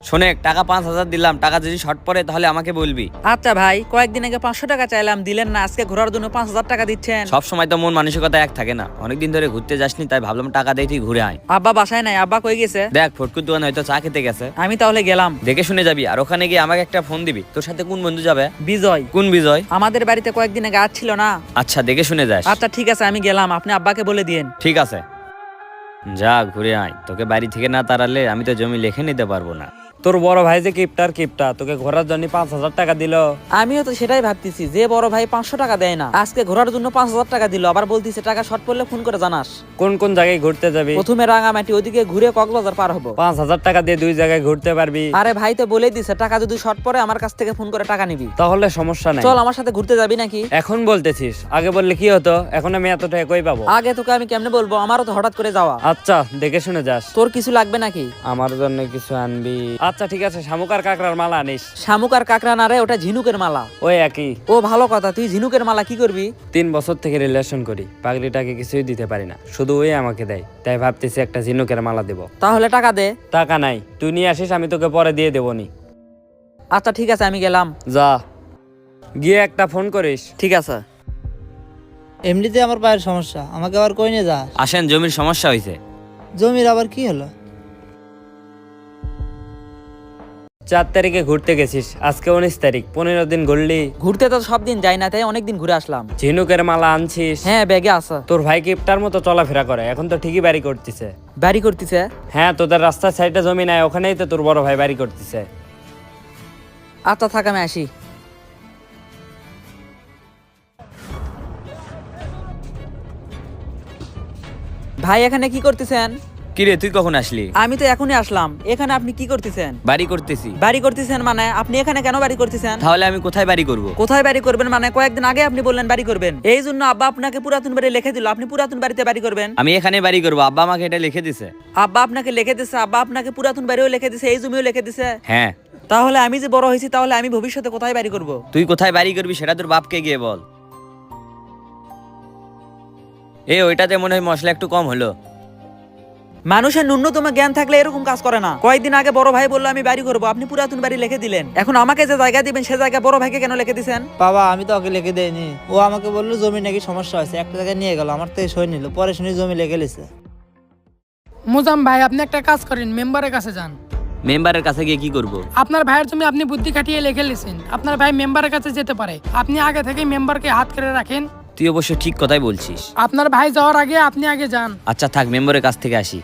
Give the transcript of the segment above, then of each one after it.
শোনে, টাকা 5,000 দিলাম, টাকা যদি শর্ট পড়ে তাহলে আমাকে বলবি। আচ্ছা ভাই, কয়েকদিন আগে 500 টাকা চাইলাম, দিলেন না, আজকে ঘোরার জন্য 5,000 টাকা দিচ্ছেন। সব সময় তো মন মানসিকতা এক থাকে না, অনেকদিন ধরে ঘুরতে যাসনি তাই ভাবলাম টাকা দেই তুই ঘুরে আয়। আব্বা বাসায় নাই, আব্বা কই গেছে? দেখ, ফটকুর দোকানে হয়তো চা খেতে গেছে। আমি তাহলে গেলাম। দেখে শুনে যাবি, আর ওখানে গিয়ে আমাকে একটা ফোন দিবি। তোর সাথে কোন বন্ধু যাবে? বিজয়। কোন বিজয়? আমাদের বাড়িতে কয়েকদিন আগে আসছিল না। আচ্ছা, দেখে শুনে যাস। আচ্ছা ঠিক আছে, আমি গেলাম, আপনি আব্বাকে বলে দিয়েন। ঠিক আছে, যা ঘুরে আয়। তোকে বাড়ি থেকে না তাড়ালে আমি তো জমি লিখে নিতে পারবো না। তোর বড় ভাই যে কিপটা তোকে ঘোরার জন্য 5,000 টাকা দিল। আমিও তো সেটাই ভাবতেছি, যে বড় ভাই 500 টাকা দেয় না, আজকে ঘোরার জন্য 5,000 টাকা দিল, আবার বলতিছে টাকা শর্ট পড়লে ফোন করে জানাস। কোন কোন জায়গায় ঘুরতে যাবি? প্রথমে রাঙামাটি, ওদিকে ঘুরে কক্সবাজার পার হবো। 5,000 টাকা দিয়ে 2 জায়গায় ঘুরতে পারবি। আরে ভাই তো বলেই দিছে, টাকা যদি শর্ট পড়ে আমার কাছ থেকে ফোন করে টাকা নিবি। তাহলে সমস্যা নাই। চল আমার সাথে ঘুরতে যাবি নাকি? এখন বলতেছিস, আগে বললে কি হতো? এখন আমি এত টাকা কই পাবো? আগে তোকে আমি কেমনে বলবো, আমারও তো হঠাৎ করে যাওয়া। আচ্ছা, দেখে শুনে যাস। তোর কিছু লাগবে নাকি? আমার জন্য কিছু আনবি? আচ্ছা ঠিক আছে, শামুক আর কাকড়ার মালা আনিস। শামুক আর কাকড়া না রে, ওটা ঝিনুকের মালা। ওই একই। ও ভালো কথা, তুই ঝিনুকের মালা কি করবি? 3 বছর থেকে রিলেশন করি, পাগলিটাকে কিছুই দিতে পারি না, শুধু ওই আমাকে দেয়, তাই ভাবতেছি একটা ঝিনুকের মালা দেব। তাহলে টাকা দে। টাকা নাই, তুই নিয়ে আসিস, আমি তোকে পরে দিয়ে দেবো নি। আচ্ছা ঠিক আছে, আমি গেলাম। যা, গিয়ে একটা ফোন করিস। ঠিক আছে। এমনিতে আমার পায়ের সমস্যা, আমাকে আবার কই নিয়ে যাস? আসেন, জমির সমস্যা হয়েছে। জমির আবার কি হলো? 4 তারিখে ঘুরতে গেছিস, আজকে 19 তারিখ, 15 দিন ঘুরলি। ঘুরতে তো সব দিন যাই না, তাই অনেকদিন ঘুরে আসলাম। ঝিনুকের মালা আনছিস? হ্যাঁ, ব্যাগে আছে। তোর ভাই কিপটার মতো চলাফেরা করে, এখন তো ঠিকই বাড়ি করতেছে। বাড়ি করতেছে? হ্যাঁ, তোদের রাস্তার সাইডে জমি নাই, ওখানেই তো তোর বড় ভাই বাড়ি করতেছে। আচ্ছা থাক, আমি আসি। ভাই এখানে কি করতেছেন? কিরে, তুই কখন আসলি? আমি তো এখনই আসলাম। এখানে আপনি কি করতেছেন? বাড়ি করতেছি। বাড়ি করতেছেন মানে? আপনি এখানে কেন বাড়ি করতেছেন? তাহলে আমি কোথায় বাড়ি করব? কোথায় বাড়ি করবেন মানে? কয়েকদিন আগে আপনি বললেন বাড়ি করবেন, এই জন্য আব্বা আপনাকে পুরাতন বাড়ি লিখে দিল, আপনি পুরাতন বাড়িতে বাড়ি করবেন। আমি এখানে বাড়ি করব, আব্বা আমাকে এটা লিখে দিছে। আব্বা আপনাকে লিখে দিছে? আব্বা আপনাকে পুরাতন বাড়িও লিখে দিছে, এই জমিও লিখে দিছে? হ্যাঁ। তাহলে আমি যে বড় হয়েছি, তাহলে আমি ভবিষ্যতে কোথায় বাড়ি করব? তুই কোথায় বাড়ি করবি সেটা তোর বাপকে গিয়ে বল। ওইটাতে মনে হয় মশলা একটু কম হলো। মানুষের ন্যূনতম জ্ঞান থাকলে এরকম কাজ করে না। কয়েকদিন আগে বড় ভাই বললো আমি বাড়ি করবো, আপনি পুরাতন বাড়ি লিখে দিলেন। এখন আমাকে যে জায়গা দিবেন সে জায়গা বড় ভাইকে কেন লিখে দিছেন? বাবা, আমি তো ওকে লিখে দেয়নি, ও আমাকে বললো জমি নাকি সমস্যা হয়েছে, একটা জায়গায় নিয়ে গেল, আমার থেকে সই নিল, পরে শুনি জমি লিখে লিছে। মুজাম ভাই, আপনি একটা কাজ করেন, মেম্বারের কাছে যান। মেম্বারের কাছে গিয়ে কি করব? আপনার ভাইয়ের জমি আপনি বুদ্ধি খাটিয়ে লিখে লিছেন, আপনার ভাই মেম্বারের কাছে যেতে পারে, আপনি আগে থেকে মেম্বারকে হাত করে রাখেন। তুই অবশ্য ঠিক কথাই বলছিস। আপনার ভাই যাওয়ার আগে আপনি আগে যান। আচ্ছা থাক, মেম্বারের কাছ থেকে আসি।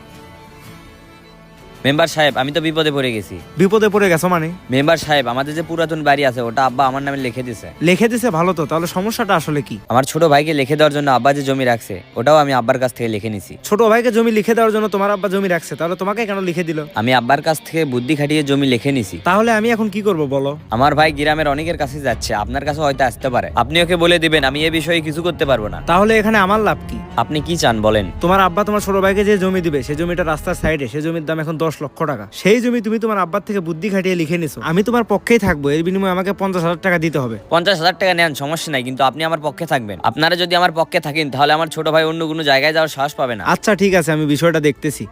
মেম্বার সাহেব, আমি তো বিপদে পড়ে গেছি। বিপদে পড়ে গেছো মানে? মেম্বার সাহেব, আমাদের যে পুরাতন বাড়ি আছে ওটা আব্বা আমার নামে লিখে দিছে। লিখে দিছে ভালো তো, তাহলে সমস্যাটা আসলে কি? আমার ছোট ভাইকে লিখে দেওয়ার জন্য আব্বা যে জমি রাখছে ওটাও আমি আব্বার কাছ থেকে লিখে নিছি। ছোট ভাইকে জমি লিখে দেওয়ার জন্য তোমার আব্বা জমি রাখছে, তাহলে তোমাকে কেন লিখে দিল? আমি আব্বার কাছ থেকে বুদ্ধি খাটিয়ে জমি লিখে নিছি। তাহলে আমি এখন কি করব বলো? আমার ভাই গ্রামের অনেকের কাছে যাচ্ছে, আপনার কাছে হয়তো আসতে পারে, আপনি ওকে বলে দিবেন আমি এ বিষয়ে কিছু করতে পারবো না। তাহলে এখানে আমার লাভ কি? আপনি কি চান বলেন? তোমার আব্বা তোমার ছোট ভাইকে যে জমি দিবে, সেই জমিটা রাস্তার সাইডে, সেই জমির দাম এখন 10 লক্ষ টাকা। সেই জমি তুমি তোমার আব্বার থেকে বুদ্ধি খাটিয়ে লিখে নিছো, আমি তোমার পক্ষেই থাকবো, এর বিনিময়ে আমাকে 50,000 টাকা দিতে হবে। 50,000 টাকা নেন, সমস্যা নাই, কিন্তু আপনি আমার পক্ষে থাকবেন। আপনারা যদি আমার পক্ষে থাকেন তাহলে আমার ছোট ভাই অন্য কোনো জায়গায় যাওয়ার সাহস পাবে না। আচ্ছা ঠিক আছে, আমি বিষয়টা দেখতেছি।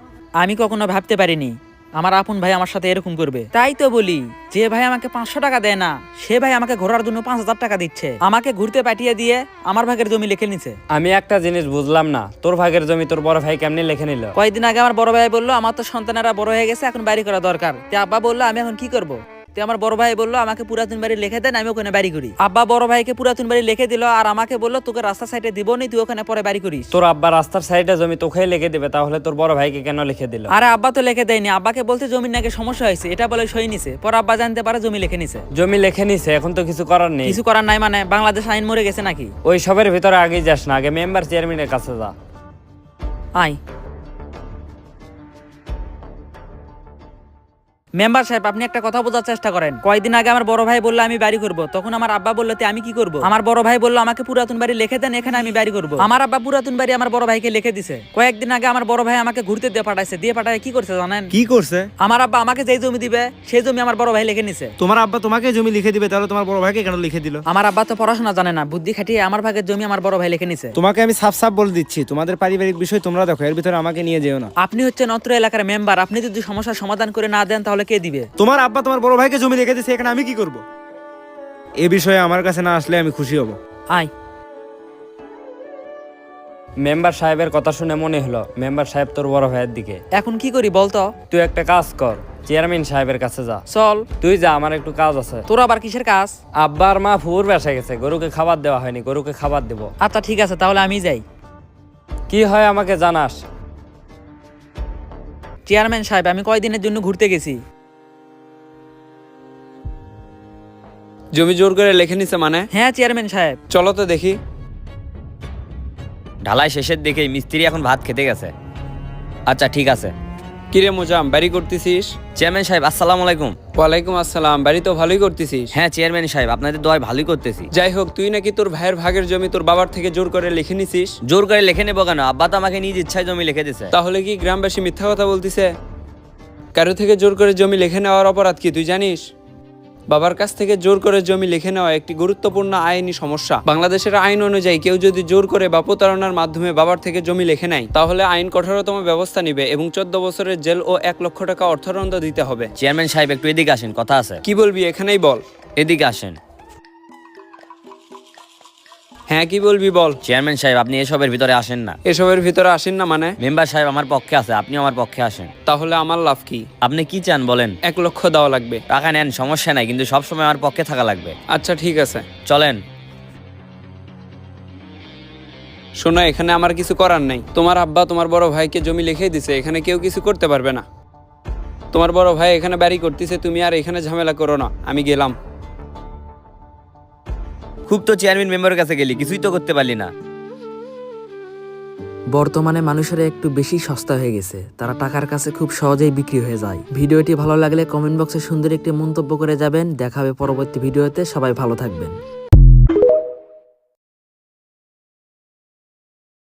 আমি কখনো ভাবতে পারিনি আমার আপন ভাই আমার সাথে এরকম করবে। তাই তো বলি, যে ভাই আমাকে 500 টাকা দেয় না, সে ভাই আমাকে ঘোরার জন্য 5,000 টাকা দিচ্ছে, আমাকে ঘুরতে পাঠিয়ে দিয়ে আমার ভাগের জমি লিখে নিছে। আমি একটা জিনিস বুঝলাম না, তোর ভাগের জমি তোর বড় ভাই কেমনে লিখে নিল? কয়েকদিন আগে আমার বড় ভাই বললো আমার তো সন্তানেরা বড় হয়ে গেছে, এখন বাড়ি করা দরকার। তে আব্বা বললো আমি এখন কি করব? তে আমার বড় ভাই বললো আমাকে পুরাতন বাড়ি লিখে দেন, আমি ওখানে বাড়ি করি। আব্বা বড় ভাইকে পুরাতন বাড়ি লিখে দিল, আর আমাকে বললো তোকে রাস্তা সাইডে দিব নি, তুই ওখানে পরে বাড়ি করিস। তোর আব্বা রাস্তার সাইডে জমি তোকে লিখে দিবে, তাহলে তোর বড় ভাইকে কেন লিখে দিল? আরে আব্বা তো লিখে দেয়নি, আব্বাকে বলতে জমির নাকি সমস্যা হয়েছে, এটা বলে সই নিছে। পর আব্বা জানতে পারে জমি লিখে নিছে। জমি লিখে নিছে, এখন তো কিছু করার নেই। কিছু করার নাই মানে? বাংলাদেশ আইন মরে গেছে নাকি? ওই সবের ভিতরে আগে যাস না, আগে মেম্বার চেয়ারম্যানের কাছে যা। আই মেম্বার সাহেব, আপনি একটা কথা বোঝার চেষ্টা করেন। কয়েকদিন আগে আমার বড় ভাই বললো আমি বাড়ি করব, তখন আমার আব্বা বললো আমি কি করব? আমার বড় ভাই বললো আমাকে পুরাতন বাড়ি লিখে দেন, এখানে আমি বাড়ি করব। আমার আব্বা পুরাতন বাড়ি আমার বড় ভাইকে লিখে দিছে। কয়েকদিন আগে আমার বড় ভাই আমাকে ঘুরতে দিয়ে পাঠাইছে, দিয়ে পাঠায় কি করছে জানেন? কি করছে? আমার আব্বা আমাকে যেই জমি দিবে সেই জমি আমার বড় ভাই লিখে নিছে। তোমার আব্বা তোমাকে জমি লিখে দিবে, তাহলে তোমার বড় ভাইকে কেন লিখে দিল? আমার আব্বা তো পড়াশোনা জানে না, বুদ্ধি খাটিয়ে আমার ভাগের জমি আমার বড় ভাই লিখে নিছে। তোমাকে আমি সাফ সাফ বলে দিচ্ছি, তোমাদের পারিবারিক বিষয় তোমরা দেখো, এর ভিতরে আমাকে নিয়ে যেও না। আপনি হচ্ছেন অত্র এলাকার মেম্বার, আপনি যদি সমস্যার সমাধান করে না দেন তাহলে তাহলে কে দিবে? তোমার আব্বা তোমার বড় ভাইকে জমি লিখে দিছে, এখানে আমি কি করব? এ বিষয়ে আমার কাছে না আসলে আমি খুশি হব। আয়। মেম্বার সাহেবের কথা শুনে মনে হলো মেম্বার সাহেব তোর বড় ভাইয়ের দিকে। এখন কি করি বলতো? তুই একটা কাজ কর, চেয়ারম্যান সাহেবের কাছে যা। চল। তুই যা, আমার একটু কাজ আছে। তোর আবার কিসের কাজ? আব্বা আর মা ফুর বাসায় গেছে, গরুকে খাবার দেওয়া হয়নি, গরুকে খাবার দেব। আচ্ছা ঠিক আছে, তাহলে আমি যাই। কি হয় আমাকে জানাস। চেয়ারম্যান সাহেব, আমি কয়দিনের জন্য ঘুরতে গেছি। জমি জোর করে লিখে নিছে মানে? হ্যাঁ চেয়ারম্যান সাহেব। চলো তো দেখি। ঢালাই শেষের দিকেই মিস্ত্রি এখন ভাত খেতে গেছে। আচ্ছা ঠিক আছে। কিরে মোজাম, বাড়ি করতেছিস? চেয়ারম্যান সাহেব আসসালামু আলাইকুম। ওয়ালাইকুম আসসালাম। বাড়ি তো ভালোই করতেছিস। হ্যাঁ চেয়ারম্যান সাহেব, আপনাদের দোয়ায় ভালোই করতেছি। যাই হোক, তুই নাকি তোর ভাইয়ের ভাগের জমি তোর বাবার থেকে জোর করে লিখে নিছিস। জোর করে লিখে নেবো কেন? আব্বা তো আমাকে নিজ ইচ্ছায় জমি লিখে দিছে। তাহলে কি গ্রামবাসী মিথ্যা কথা বলতিছে? কারো থেকে জোর করে জমি লিখে নেওয়ার অপরাধ কি তুই জানিস? বাবার কাছ থেকে জোর করে জমি লিখে নেওয়া একটি গুরুত্বপূর্ণ আইনি সমস্যা। বাংলাদেশের আইন অনুযায়ী কেউ যদি জোর করে বা প্রতারণার মাধ্যমে বাবার থেকে জমি লিখে নেয়, তাহলে আইন কঠোরতম ব্যবস্থা নিবে এবং 14 বছরের জেল ও 1 লক্ষ টাকা অর্থদণ্ড দিতে হবে। চেয়ারম্যান সাহেব একটু এদিকে আসেন, কথা আছে। কি বলবি এখানেই বল। এদিকে আসেন। হ্যাঁ কি বলবি বল। চেয়ারম্যান সাহেব আপনি এসবের ভিতরে আসেন না। এসবের ভিতরে আসেন না মানে? মেম্বার সাহেব আমার পক্ষে আছে, আপনি আমার পক্ষে আসেন। তাহলে আমার লাভ কি? আপনি কি চান বলেন? 1 লক্ষ দেওয়া লাগবে। টাকা নেন, সমস্যা নাই, কিন্তু সবসময় আমার পক্ষে থাকা লাগবে। আচ্ছা ঠিক আছে, চলেন। শোনো, এখানে আমার কিছু করার নাই। তোমার আব্বা তোমার বড় ভাইকে জমি লিখেই দিছে, এখানে কেউ কিছু করতে পারবে না। তোমার বড় ভাই এখানে বাড়ি করতেছে, তুমি আর এখানে ঝামেলা করো না। আমি গেলাম। খুব তো চেয়ারম্যান মেম্বারের কাছে গেলি, কিছুই তো করতে পারলি না। বর্তমানে মানুষেরা একটু বেশি সস্তা হয়ে গেছে, তারা টাকার কাছে খুব সহজেই বিক্রি হয়ে যায়। ভিডিওটি ভালো লাগলে কমেন্ট বক্সে সুন্দর একটি মন্তব্য করে যাবেন। দেখা হবে পরবর্তী ভিডিওতে, সবাই ভালো থাকবেন।